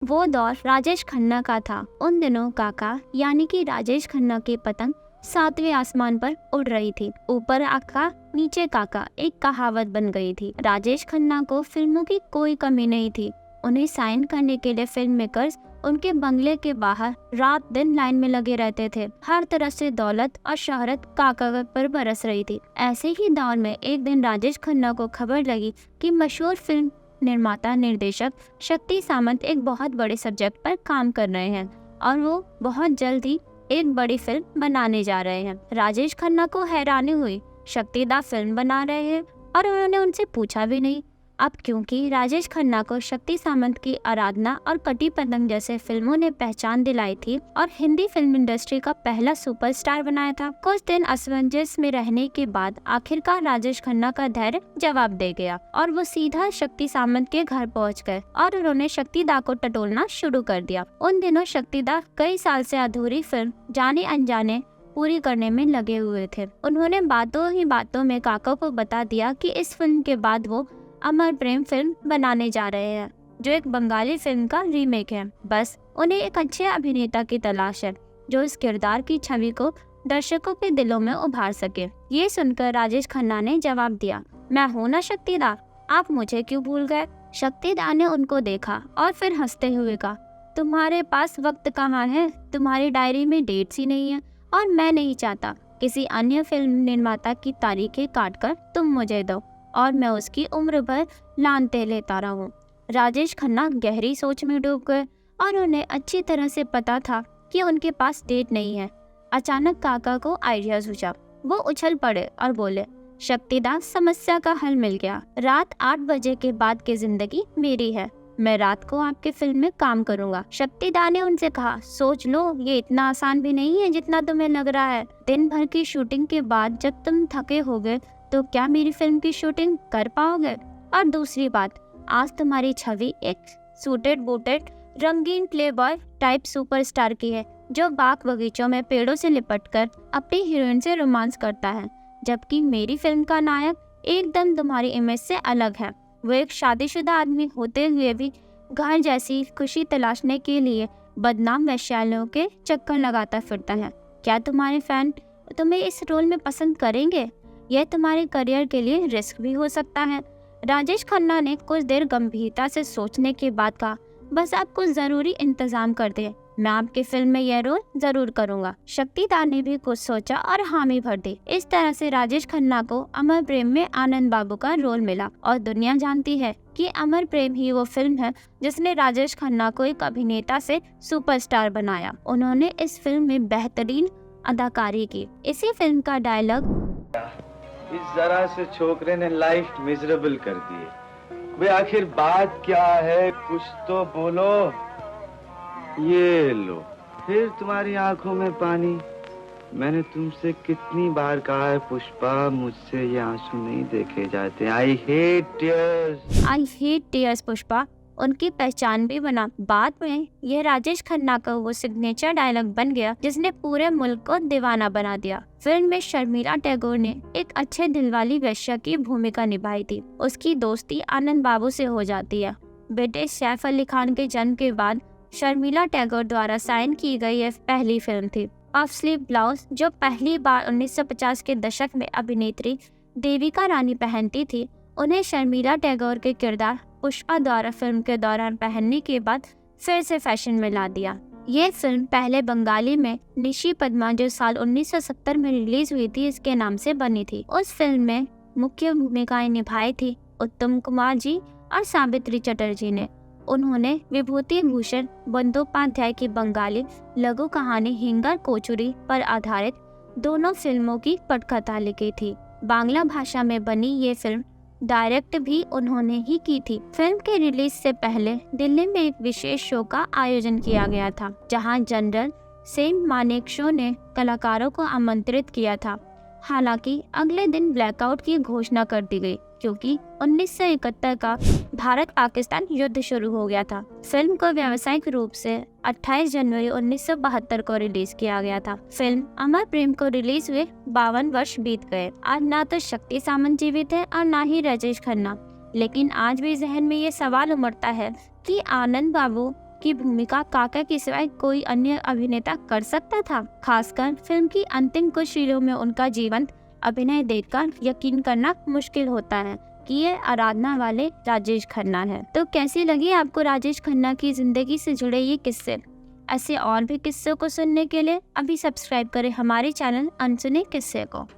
वो दौर राजेश खन्ना का था। उन दिनों काका यानी कि राजेश खन्ना की पतंग 7वें आसमान पर उड़ रही थी। ऊपर आका नीचे काका एक कहावत बन गई थी। राजेश खन्ना को फिल्मों की कोई कमी नहीं थी। उन्हें साइन करने के लिए फिल्म मेकर्स उनके बंगले के बाहर रात दिन लाइन में लगे रहते थे। हर तरह से दौलत और शोहरत काका पर बरस रही थी। ऐसे ही दौर में एक दिन राजेश खन्ना को खबर लगी कि मशहूर फिल्म निर्माता निर्देशक शक्ति सामंत एक बहुत बड़े सब्जेक्ट पर काम कर रहे हैं और वो बहुत जल्द ही एक बड़ी फिल्म बनाने जा रहे हैं। राजेश खन्ना को हैरानी हुई। शक्ति दा फिल्म बना रहे हैं और उन्होंने उनसे पूछा भी नहीं। अब क्योंकि राजेश खन्ना को शक्ति सामंत की आराधना और कटी पतंग जैसे फिल्मों ने पहचान दिलाई थी और हिंदी फिल्म इंडस्ट्री का पहला सुपरस्टार बनाया था। कुछ दिन असमंजस में रहने के बाद आखिरकार राजेश खन्ना का धैर्य जवाब दे गया और वो सीधा शक्ति सामंत के घर पहुंच गए और उन्होंने शक्ति दा को टटोलना शुरू कर दिया। उन दिनों शक्ति दा कई साल से अधूरी फिल्म जाने अनजाने पूरी करने में लगे हुए थे। उन्होंने बातों ही बातों में काका को बता दिया कि इस फिल्म के बाद वो अमर प्रेम फिल्म बनाने जा रहे हैं, जो एक बंगाली फिल्म का रीमेक है। बस उन्हें एक अच्छे अभिनेता की तलाश है जो इस किरदार की छवि को दर्शकों के दिलों में उभार सके। ये सुनकर राजेश खन्ना ने जवाब दिया, मैं हूँ ना शक्ति दा, आप मुझे क्यों भूल गए? शक्ति दा ने उनको देखा और फिर हंसते हुए कहा, तुम्हारे पास वक्त कहाँ है? तुम्हारी डायरी में डेट्स ही नहीं है और मैं नहीं चाहता किसी अन्य फिल्म निर्माता की तारीखें काटकर तुम मुझे दो और मैं उसकी उम्र भर लानते लेता रहूं। राजेश खन्ना गहरी सोच में डूब गए और उन्हें अच्छी तरह से पता था कि उनके पास डेट नहीं है। अचानक काका को आइडिया सूझा। वो उछल पड़े और बोले, शक्तिदास, समस्या का हल मिल गया। रात 8 बजे के बाद की जिंदगी मेरी है। मैं रात को आपके फिल्म में काम करूंगा। शक्तिदा ने उनसे कहा, सोच लो, ये इतना आसान भी नहीं है जितना तुम्हें लग रहा है। दिन भर की शूटिंग के बाद जब तुम थके होगे तो क्या मेरी फिल्म की शूटिंग कर पाओगे? और दूसरी बात, आज तुम्हारी छवि एक सूटेड बूटेड रंगीन प्लेबॉय टाइप सुपरस्टार की है जो बाग बगीचों में पेड़ों से लिपटकर अपनी हीरोइन से रोमांस करता है, जबकि मेरी फिल्म का नायक एकदम तुम्हारी इमेज से अलग है। वो एक शादीशुदा आदमी होते हुए भी घर जैसी खुशी तलाशने के लिए बदनाम वैश्यालयों के चक्कर लगाता फिरता है। क्या तुम्हारे फैन तुम्हें इस रोल में पसंद करेंगे? यह तुम्हारे करियर के लिए रिस्क भी हो सकता है। राजेश खन्ना ने कुछ देर गंभीरता से सोचने के बाद कहा, बस आप कुछ जरूरी इंतजाम कर दें, मैं आपकी फिल्म में यह रोल जरूर करूंगा। शक्तिदा ने भी कुछ सोचा और हामी भर दी। इस तरह से राजेश खन्ना को अमर प्रेम में आनंद बाबू का रोल मिला और दुनिया जानती है कि अमर प्रेम ही वो फिल्म है जिसने राजेश खन्ना को एक अभिनेता से सुपरस्टार बनाया। उन्होंने इस फिल्म में बेहतरीन अदाकारी की। इसी फिल्म का डायलॉग, इस जरा से छोकरे ने लाइफ मिजरेबल कर दी। वे आखिर बात क्या है, कुछ तो बोलो। ये लो, फिर तुम्हारी आंखों में पानी। मैंने तुमसे कितनी बार कहा है पुष्पा, मुझसे ये आंसू नहीं देखे जाते। आई हेट टीयर्स पुष्पा उनकी पहचान भी बना। बाद में यह राजेश खन्ना का वो सिग्नेचर डायलॉग बन गया जिसने पूरे मुल्क को दीवाना बना दिया। फिल्म में शर्मिला टैगोर ने एक अच्छे दिल वाली वेश्या की भूमिका निभाई थी। उसकी दोस्ती आनंद बाबू से हो जाती है। बेटे सैफ अली खान के जन्म के बाद शर्मिला टैगोर द्वारा साइन की गई यह पहली फिल्म थी। ऑफ स्लीव ब्लाउज जो पहली बार 1950 के दशक में अभिनेत्री देविका रानी पहनती थी, उन्हें शर्मिला टैगोर के किरदार पुष्पा द्वारा फिल्म के दौरान पहनने के बाद फिर से फैशन में ला दिया। ये फिल्म पहले बंगाली में निशी पद्मा जो साल 1970 में रिलीज हुई थी इसके नाम से बनी थी। उस फिल्म में मुख्य भूमिकाएं निभाई थी उत्तम कुमार जी और सावित्री चटर्जी ने। उन्होंने विभूति भूषण बंदोपाध्याय की बंगाली लघु कहानी हिंगर कोचुरी पर आधारित दोनों फिल्मों की पटकथा लिखी थी। बांग्ला भाषा में बनी ये फिल्म डायरेक्ट भी उन्होंने ही की थी। फिल्म के रिलीज से पहले दिल्ली में एक विशेष शो का आयोजन किया गया था जहां जनरल सेन मानेकशॉ ने कलाकारों को आमंत्रित किया था। हालांकि अगले दिन ब्लैकआउट की घोषणा कर दी गई क्योंकि 1971 का भारत पाकिस्तान युद्ध शुरू हो गया था। फिल्म को व्यावसायिक रूप से 28 जनवरी 1972 को रिलीज किया गया था। फिल्म अमर प्रेम को रिलीज हुए 52 वर्ष बीत गए। आज ना तो शक्ति सामंत जीवित है और ना ही राजेश खन्ना, लेकिन आज भी जहन में ये सवाल उमड़ता है कि आनंद बाबू की भूमिका काका के सिवाय कोई अन्य अभिनेता कर सकता था। खासकर फिल्म की अंतिम कुछ रीलों में उनका जीवंत अभिनय देखकर यकीन करना मुश्किल होता है कि ये आराधना वाले राजेश खन्ना है। तो कैसी लगी आपको राजेश खन्ना की जिंदगी से जुड़े ये किस्से? ऐसे और भी किस्सों को सुनने के लिए अभी सब्सक्राइब करें हमारे चैनल अनसुने किस्से को।